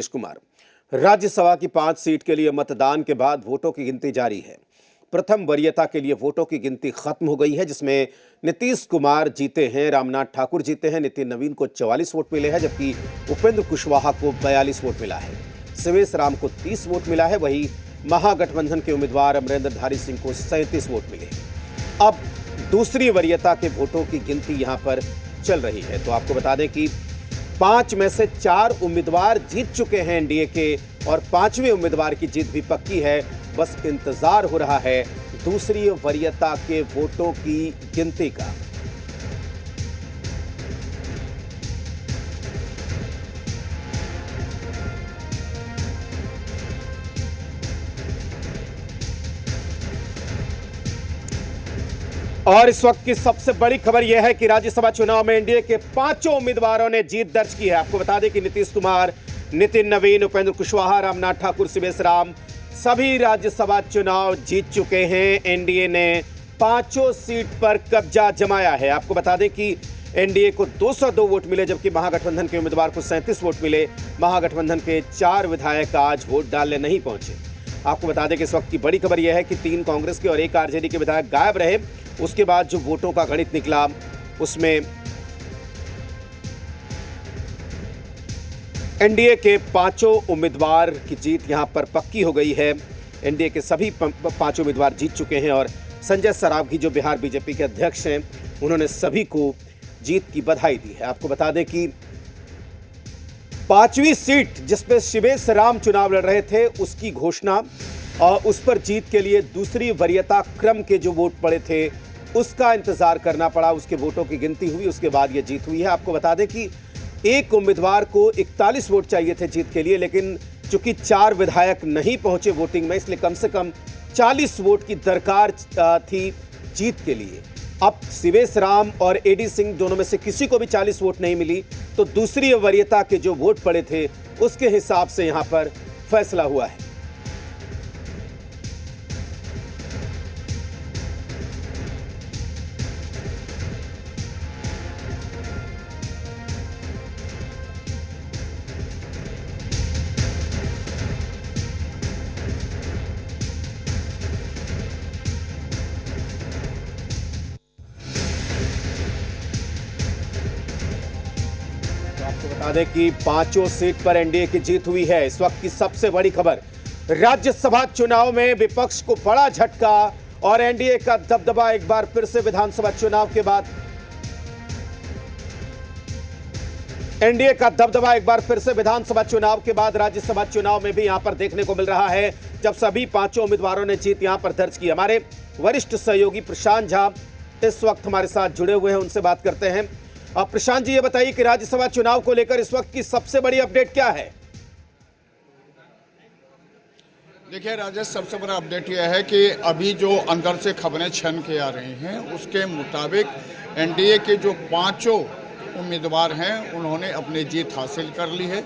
नीतीश कुमार। राज्यसभा की 5 सीट के लिए मतदान के बाद वोटों की गिनती जारी है। प्रथम वरीयता के लिए वोटों की गिनती खत्म हो गई है, जिसमें नीतीश कुमार जीते हैं, रामनाथ ठाकुर जीते हैं, नितिन नवीन को 44 वोट मिले हैं, जबकि उपेंद्र कुशवाहा को 42 वोट मिला है। शिवेश राम को 30 वोट मिला है। वहीं महागठबंधन के उम्मीदवार अमरेंद्रधारी सिंह को 37 वोट मिले। अब दूसरी वरीयता के वोटों की गिनती यहां पर चल रही है। तो आपको बता दें कि 5 में से 4 उम्मीदवार जीत चुके हैं एनडीए के, और 5वें उम्मीदवार की जीत भी पक्की है। बस इंतजार हो रहा है दूसरी वरीयता के वोटों की गिनती का। और इस वक्त की सबसे बड़ी खबर यह है कि राज्यसभा चुनाव में एनडीए के 5 उम्मीदवारों ने जीत दर्ज की है। आपको बता दें कि नीतीश कुमार, नितिन नवीन, उपेंद्र कुशवाहा, रामनाथ ठाकुर, शिवेश राम सभी राज्यसभा चुनाव जीत चुके हैं। एनडीए ने 5 सीट पर कब्जा जमाया है। आपको बता दें कि एनडीए को 202 वोट मिले, जबकि महागठबंधन के उम्मीदवार को 37 वोट मिले। महागठबंधन के 4 विधायक आज वोट डालने नहीं पहुंचे। आपको बता दें कि इस वक्त की बड़ी खबर यह है कि 3 कांग्रेस के और 1 आरजेडी के विधायक गायब रहे। उसके बाद जो वोटों का गणित निकला, उसमें एनडीए के 5 उम्मीदवार की जीत यहां पर पक्की हो गई है। एनडीए के सभी 5 उम्मीदवार जीत चुके हैं, और संजय सरावगी जो बिहार बीजेपी के अध्यक्ष हैं, उन्होंने सभी को जीत की बधाई दी है। आपको बता दें कि 5वीं सीट जिस पे शिवेश राम चुनाव लड़ रहे थे, उसकी घोषणा और उस पर जीत के लिए दूसरी वरीयता क्रम के जो वोट पड़े थे, उसका इंतजार करना पड़ा। उसके वोटों की गिनती हुई, उसके बाद यह जीत हुई है। आपको बता दें कि एक उम्मीदवार को 41 वोट चाहिए थे जीत के लिए, लेकिन चूंकि 4 विधायक नहीं पहुंचे वोटिंग में, इसलिए कम से कम 40 वोट की दरकार थी जीत के लिए। अब शिवेश राम और एडी सिंह दोनों में से किसी को भी 40 वोट नहीं मिली, तो दूसरी वरीयता के जो वोट पड़े थे उसके हिसाब से यहां पर फैसला हुआ है। बता दें कि 5 सीट पर एनडीए की जीत हुई है। इस वक्त की सबसे बड़ी खबर, राज्यसभा चुनाव में विपक्ष को बड़ा झटका, और एनडीए का दबदबा एक बार फिर से विधानसभा चुनाव के बाद एनडीए का दबदबा एक बार फिर से विधानसभा चुनाव के बाद राज्यसभा चुनाव में भी यहां पर देखने को मिल रहा है, जब सभी 5 उम्मीदवारों ने जीत यहां पर दर्ज की। हमारे वरिष्ठ सहयोगी प्रशांत झा इस वक्त हमारे साथ जुड़े हुए हैं, उनसे बात करते हैं। अब प्रशांत जी, ये बताइए कि राज्यसभा चुनाव को लेकर इस वक्त की सबसे बड़ी अपडेट क्या है? देखिए राजेश, सबसे बड़ा अपडेट यह है कि अभी जो अंदर से खबरें छन के आ रही हैं, उसके मुताबिक एनडीए के जो 5 उम्मीदवार हैं, उन्होंने अपनी जीत हासिल कर ली है।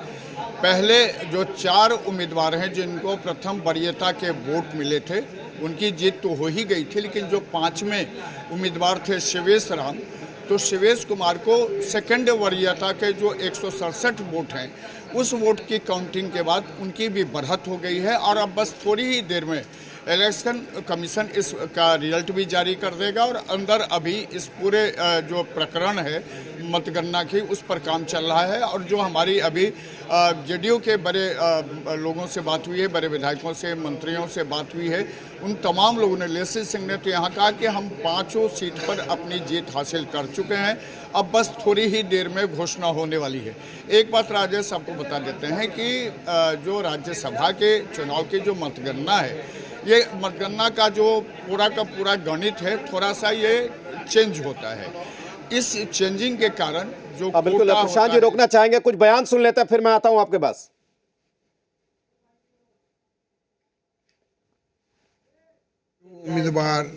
पहले जो 4 उम्मीदवार हैं जिनको प्रथम वरीयता के वोट मिले थे, उनकी जीत तो हो ही गई थी, लेकिन जो 5वें उम्मीदवार थे शिवेश राम, तो शिवेश कुमार को सेकंड वरीयता के जो 167 वोट हैं, उस वोट की काउंटिंग के बाद उनकी भी बढ़त हो गई है। और अब बस थोड़ी ही देर में इलेक्शन कमीशन इसका रिजल्ट भी जारी कर देगा, और अंदर अभी इस पूरे जो प्रकरण है मतगणना की, उस पर काम चल रहा है। और जो हमारी अभी जेडीयू के बड़े लोगों से बात हुई है, बड़े विधायकों से, मंत्रियों से बात हुई है, उन तमाम लोगों ने, लेसी सिंह ने तो यहाँ कहा कि हम 5 सीट पर अपनी जीत हासिल कर चुके हैं, अब बस थोड़ी ही देर में घोषणा होने वाली है। एक बात राजेश आपको बता देते हैं कि जो राज्यसभा के चुनाव की जो मतगणना है, ये मतगणना का जो पूरा का पूरा गणित है, थोड़ा सा ये चेंज होता है। इस चेंजिंग के कारण जो बिल्कुल प्रशांत जी रोकना चाहेंगे, कुछ बयान सुन लेते हैं, फिर मैं आता हूं आपके पास। उम्मीदवार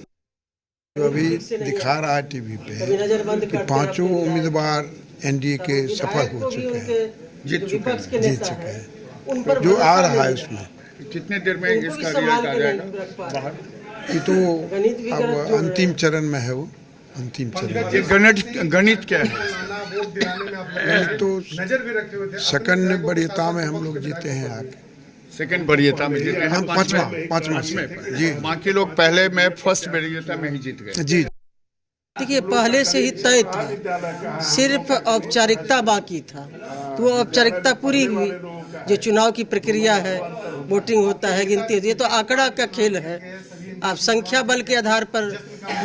जो अभी दिखा रहा है टीवी पे कि 5 उम्मीदवार एनडीए के सफल हो चुके हैं, जीत चुके हैं। जो आ रहा है उसमें कितने देर में इसका रिजल्ट आ जाएगा बाहर? ये तो अब अंतिम चरण में है, वो अंतिम चरण। गणित क्या है? वोट दिलाने में आप नहीं तो नजर भी रखे हुए थे। सेकंड वरीयता में हम लोग जीते हैं आके। सेकंड वरीयता में जीते हैं, हम पांचवा जी बाकी लोग पहले में फर्स्ट वरीयता में ही जीत गए। जी। देखिए पहले से ही तय था, सिर्फ औपचारिकता बाकी था, तो वो औपचारिकता पूरी हुई। जो चुनाव की प्रक्रिया है, वोटिंग होता है, गिनती होती है, तो आंकड़ा का खेल है। आप संख्या बल के आधार पर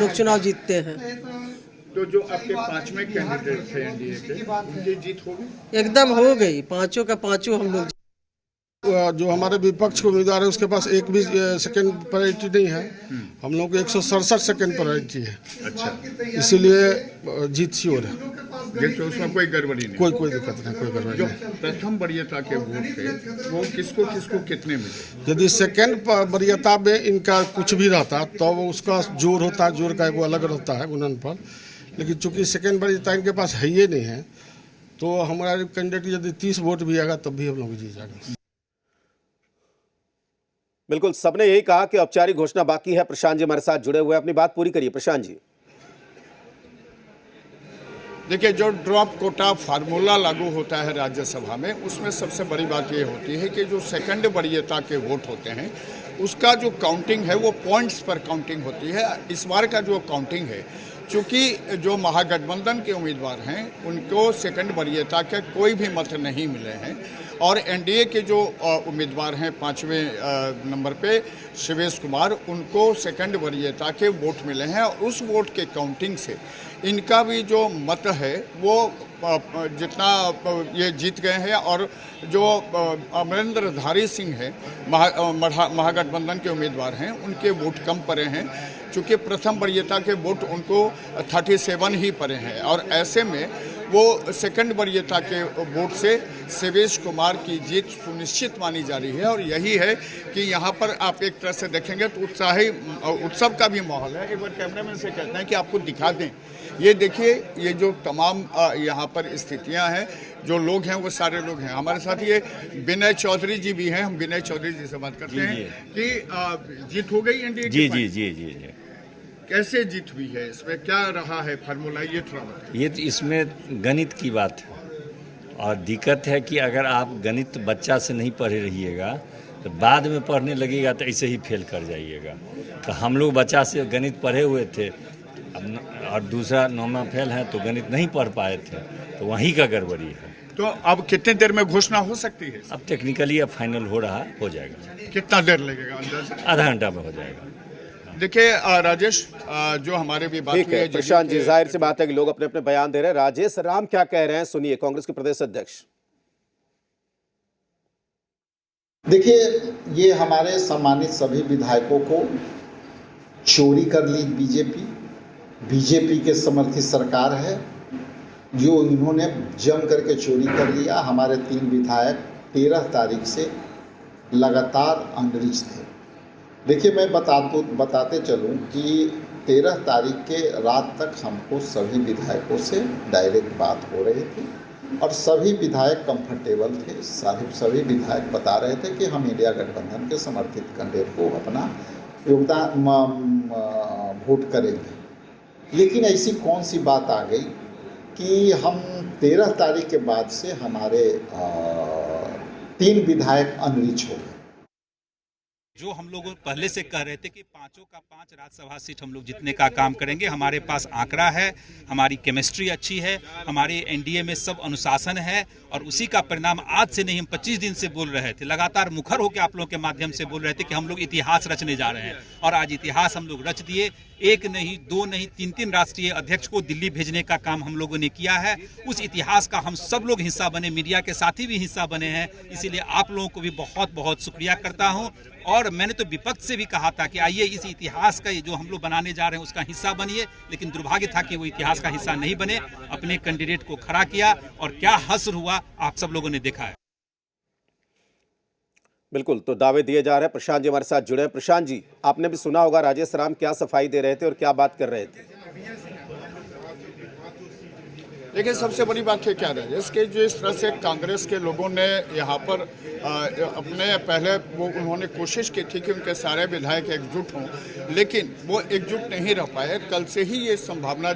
लोग चुनाव जीतते हैं। तो जो आपके पांचवें कैंडिडेट थे एनडीए के, उनकी जीत होगी? एकदम हो गई, पांचों का पांचों हम लोग। जो हमारे विपक्ष के उम्मीदवार है उसके पास एक भी सेकंड प्रायोरिटी नहीं है। हम लोग को 167 सेकंड प्रायोरिटी है। अच्छा, इसीलिए जीत श्योर है। तो उसमें कोई गड़बड़ी नहीं? कोई दिक्कत नहीं, कोई गड़बड़ी जो नहीं। प्रथम वरीयता के वोट थे वो किसको किसको कितने मिले? यदि सेकंड वरीयता में इनका कुछ भी रहता तो वो उसका जोर होता है, जोर का एक अलग रहता है गुणनफल। लेकिन चूंकि सेकंड वरीयता इनके पास है ही नहीं है, तो हमारा कैंडिडेट यदि 30 वोट भी आएगा तब भी हम लोग जीत जाएंगे। बिल्कुल, सबने यही कहा कि औपचारिक घोषणा बाकी है। प्रशांत जी हमारे साथ जुड़े हुए हैं, अपनी बात पूरी करिए प्रशांत जी। देखिए, जो ड्रॉप कोटा फार्मूला लागू होता है राज्यसभा में, उसमें सबसे बड़ी बात ये होती है कि जो सेकंड वरीयता के वोट होते हैं उसका जो काउंटिंग है वो पॉइंट्स पर काउंटिंग होती है। इस बार का जो काउंटिंग है, चूंकि जो महागठबंधन के उम्मीदवार हैं उनको सेकंड वरीयता के कोई भी मत नहीं मिले हैं, और एनडीए के जो उम्मीदवार हैं पांचवें नंबर पे शिवेश कुमार, उनको सेकंड वरीयता के वोट मिले हैं, और उस वोट के काउंटिंग से इनका भी जो मत है वो जितना ये जीत गए हैं। और जो अमरेंद्रधारी सिंह है महागठबंधन के उम्मीदवार हैं, उनके वोट कम पड़े हैं, चूँकि प्रथम वरीयता के वोट उनको 37 ही पड़े हैं, और ऐसे में वो सेकंड वरीयता के वोट से शिवेश कुमार की जीत सुनिश्चित मानी जा रही है। और यही है कि यहाँ पर आप एक तरह से देखेंगे तो उत्सव का भी माहौल है। एक बार कैमरामैन से कहते हैं कि आपको दिखा दें, ये देखिए, ये जो तमाम यहाँ पर स्थितियाँ हैं, जो लोग हैं वो सारे लोग हैं। हमारे साथ ये विनय चौधरी जी भी हैं, हम विनय चौधरी जी से बात करते हैं कि जीत हो गई एनडीए की? जी। कैसे जीत हुई है, इसमें क्या रहा है फार्मूला, ये थोड़ा बताइए। ये तो इसमें गणित की बात है, और दिक्कत है कि अगर आप गणित बच्चा से नहीं पढ़े रहिएगा तो बाद में पढ़ने लगेगा तो ऐसे ही फेल कर जाइएगा। तो हम लोग बच्चा से गणित पढ़े हुए थे, और दूसरा नौमा फेल है तो गणित नहीं पढ़ पाए थे, तो वहीं का गड़बड़ी है। तो अब कितने देर में घोषणा हो सकती है? अब टेक्निकली अब फाइनल हो जाएगा। कितना देर लगेगा अंदाजा? आधा घंटा में हो जाएगा। देखिए राजेश, जो हमारे भी बात ठीक हुई है है प्रशांत जी, जाहिर सी बात है कि लोग अपने अपने बयान दे रहे हैं। राजेश राम क्या कह रहे हैं, सुनिए, कांग्रेस के प्रदेश अध्यक्ष। देखिए, ये हमारे सम्मानित सभी विधायकों को चोरी कर ली बीजेपी के समर्थित सरकार है, जो इन्होंने जम करके चोरी कर लिया। हमारे 3 विधायक 13 तारीख से लगातार अनरिच थे। देखिए, मैं बताते चलूं कि 13 तारीख के रात तक हमको सभी विधायकों से डायरेक्ट बात हो रही थी, और सभी विधायक कंफर्टेबल थे। सभी विधायक बता रहे थे कि हम इंडिया गठबंधन के समर्थित कैंडिडेट को अपना योगदान वोट करेंगे। लेकिन ऐसी कौन सी बात आ गई कि हम 13 तारीख के बाद से हमारे 3 विधायक अनरिच हो गए। जो हम लोग पहले से कह रहे थे कि 5 का 5 राज्यसभा सीट हम लोग जीतने का काम करेंगे। हमारे पास आंकड़ा है, हमारी केमिस्ट्री अच्छी है, हमारे एनडीए में सब अनुशासन है, और उसी का परिणाम आज से नहीं, हम 25 दिन से बोल रहे थे, लगातार मुखर होकर आप लोगों के माध्यम से बोल रहे थे कि हम लोग इतिहास रचने जा रहे हैं, और आज इतिहास हम लोग रच दिए। 1 नहीं, 2 नहीं, 3 राष्ट्रीय अध्यक्ष को दिल्ली भेजने का काम हम लोगों ने किया है। उस इतिहास का हम सब लोग हिस्सा बने, मीडिया के साथी भी हिस्सा बने हैं। इसीलिए आप लोगों को भी बहुत बहुत शुक्रिया करता हूं। और मैंने तो विपक्ष से भी कहा था कि आइए इस इतिहास का जो हम लोग बनाने जा रहे हैं उसका हिस्सा बनिए, लेकिन दुर्भाग्य था कि वो इतिहास का हिस्सा नहीं बने। अपने कैंडिडेट को खड़ा किया, और क्या हश्र हुआ आप सब लोगों ने देखा है। बिल्कुल, तो दावे दिए जा रहे हैं। प्रशांत जी हमारे साथ जुड़े हैं। प्रशांत जी, आपने भी सुना होगा राजेश राम क्या सफाई दे रहे थे और क्या बात कर रहे थे। देखिए, सबसे बड़ी बात है क्या है इसके, जो इस तरह से कांग्रेस के लोगों ने यहाँ पर अपने पहले वो उन्होंने कोशिश की थी कि उनके सारे विधायक एकजुट हों, लेकिन वो एकजुट नहीं रह पाए। कल से ही ये संभावना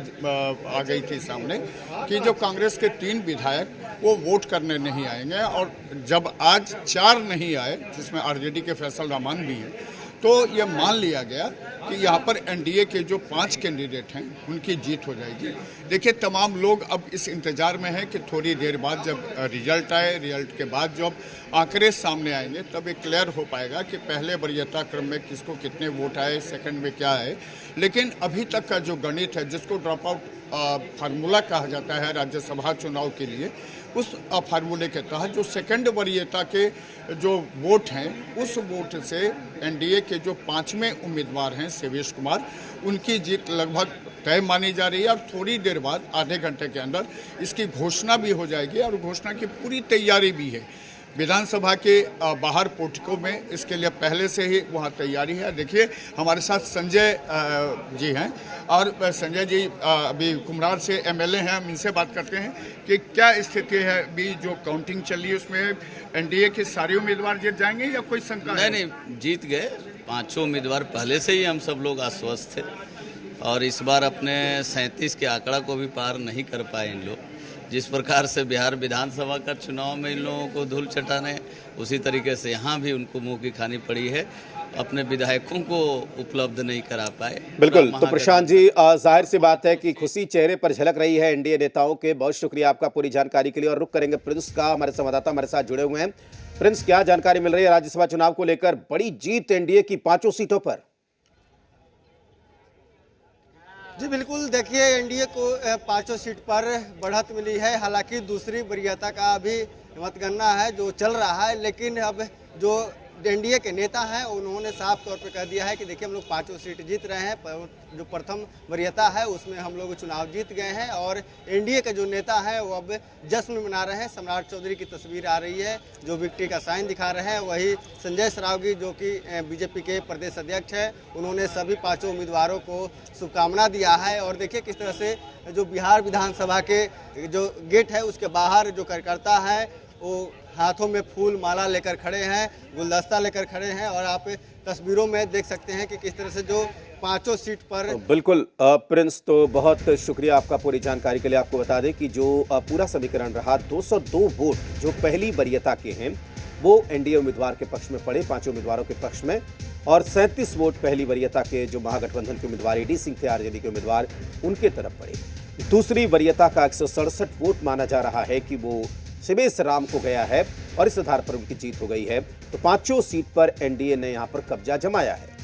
आ गई थी सामने कि जो कांग्रेस के 3 विधायक वो वोट करने नहीं आएंगे, और जब आज 4 नहीं आए, जिसमें आरजेडी के फैसल रहमान भी हैं, तो ये मान लिया गया कि यहाँ पर एनडीए के जो 5 कैंडिडेट हैं उनकी जीत हो जाएगी। देखिए, तमाम लोग अब इस इंतज़ार में हैं कि थोड़ी देर बाद जब रिजल्ट आए, रिजल्ट के बाद जब आंकड़े सामने आएंगे तब ये क्लियर हो पाएगा कि पहले वरीयता क्रम में किसको कितने वोट आए, सेकंड में क्या है। लेकिन अभी तक का जो गणित है, जिसको ड्रॉप आउट फार्मूला कहा जाता है राज्यसभा चुनाव के लिए, उस फार्मूले के तहत जो सेकंड वरीयता के जो वोट हैं, उस वोट से एनडीए के जो 5वें उम्मीदवार हैं सेवेश कुमार, उनकी जीत लगभग तय मानी जा रही है। और थोड़ी देर बाद, आधे घंटे के अंदर इसकी घोषणा भी हो जाएगी, और घोषणा की पूरी तैयारी भी है विधानसभा के बाहर पोर्टिको में। इसके लिए पहले से ही वहाँ तैयारी है। देखिए, हमारे साथ संजय जी हैं, और संजय जी अभी कुम्हरार से एमएलए हैं, हम इनसे बात करते हैं कि क्या स्थिति है अभी जो काउंटिंग चली है, उसमें एनडीए के सारे उम्मीदवार जीत जाएंगे या कोई शंका है? नहीं, जीत गए 5 उम्मीदवार। पहले से ही हम सब लोग आश्वस्त थे, और इस बार अपने 37 के आंकड़ा को भी पार नहीं कर पाए इन लोग। जिस प्रकार से बिहार विधानसभा का चुनाव में इन लोगों को धूल चटाने, उसी तरीके से यहाँ भी उनको मुंह की खानी पड़ी है, अपने विधायकों को उपलब्ध नहीं करा पाए। बिल्कुल, तो प्रशांत जी, जाहिर सी बात है कि खुशी चेहरे पर झलक रही है एनडीए नेताओं के। बहुत शुक्रिया आपका पूरी जानकारी के लिए, और रुक करेंगे प्रिंस का। हमारे संवाददाता हमारे साथ जुड़े हुए हैं। प्रिंस, क्या जानकारी मिल रही है राज्यसभा चुनाव को लेकर? बड़ी जीत एनडीए की 5 सीटों पर। जी बिल्कुल, देखिए, एनडीए को 5 सीट पर बढ़त मिली है। हालांकि दूसरी वरीयता का अभी मतगणना है जो चल रहा है, लेकिन अब जो एनडीए के नेता हैं उन्होंने साफ तौर पे कह दिया है कि देखिए, हम लोग 5 सीट जीत रहे हैं। जो प्रथम वरीयता है उसमें हम लोग चुनाव जीत गए हैं, और एनडीए के जो नेता हैं वो अब जश्न मना रहे हैं। सम्राट चौधरी की तस्वीर आ रही है जो विक्ट्री का साइन दिखा रहे हैं। वही संजय सरावगी, जो कि बीजेपी के प्रदेश अध्यक्ष हैं, उन्होंने सभी 5 उम्मीदवारों को शुभकामना दिया है। और देखिए किस तरह से जो बिहार विधानसभा के जो गेट है उसके बाहर जो कार्यकर्ता है वो हाथों में फूल माला लेकर खड़े हैं, गुलदस्ता लेकर खड़े हैं, और आप तस्वीरों में देख सकते हैं कि किस तरह से जो 5 सीट पर। बिल्कुल प्रिंस, तो बहुत शुक्रिया आपका पूरी जानकारी के लिए। आपको बता दें कि जो पूरा समीकरण रहा, 202 वोट जो पहली वरीयता के हैं वो एनडीए उम्मीदवार के पक्ष में पड़े, 5 उम्मीदवारों के पक्ष में, और 37 वोट पहली वरीयता के जो महागठबंधन के उम्मीदवार एडी सिंह थे, आरजेडी के उम्मीदवार, उनके तरफ पड़े। दूसरी वरीयता का 167 वोट माना जा रहा है कि वो शिवेश राम को गया है, और इस आधार पर उनकी जीत हो गई है। तो 5 सीट पर एनडीए ने यहां पर कब्जा जमाया है।